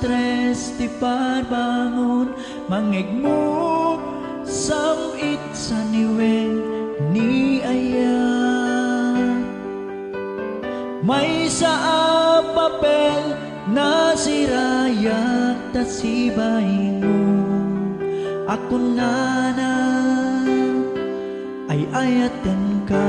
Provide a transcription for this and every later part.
tres ti parbangon mangegmo samit sa niwen ni ayat may sa papel na si rayak ta si baingo ako nana ay ayaten ka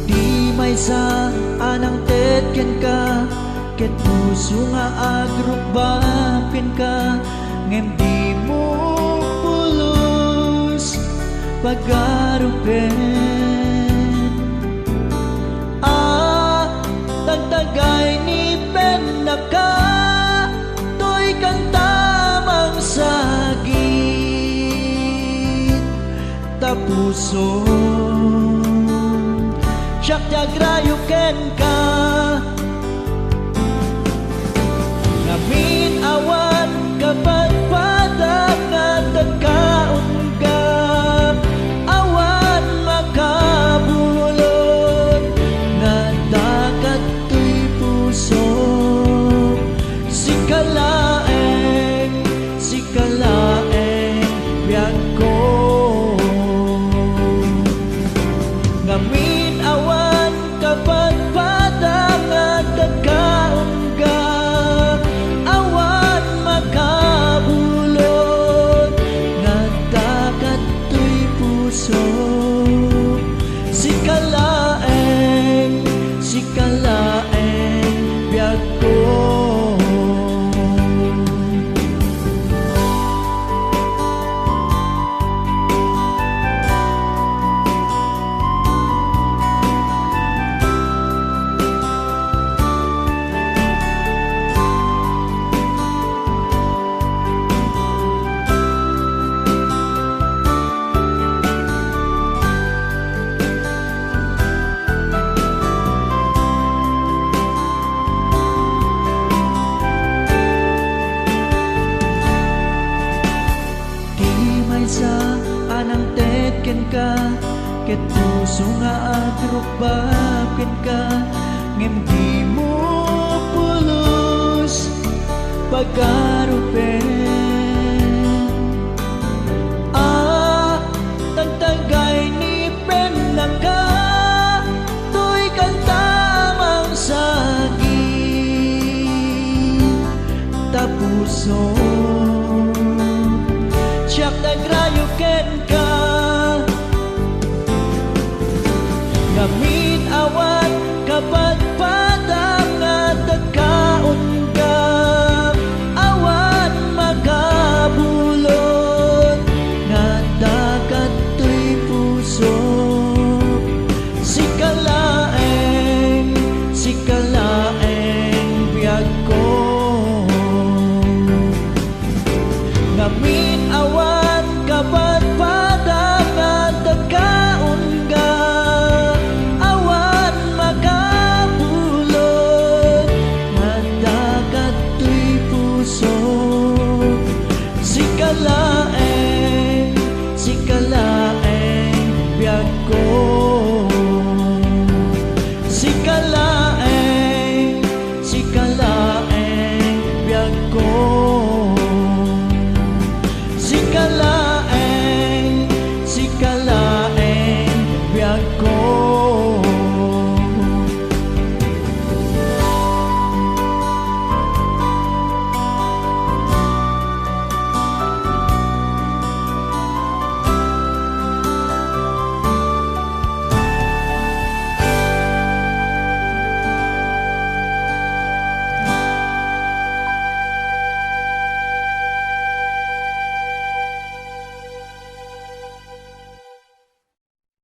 di may sa anang tetken ka ket puso nga agrupapin ka ngem di mo pulos pagarupen tagtagay ni penaka to'y kang tamang sagit tapuso siyak tiagrayuken ka ngamin awan kapag patak na tagkaunggap awan makabulot na dagat to'y puso si kalaeng biyag ko ngamin awan kapag patak na tagkaunggap awan makabulot na dagat to'y puso si kalaeng biyag ko sa anang tetken ka ket puso nga agrupapin ka ngem di mo pulos pagarupen tagtagay ni penaka to'y kang tamang sagit tapuso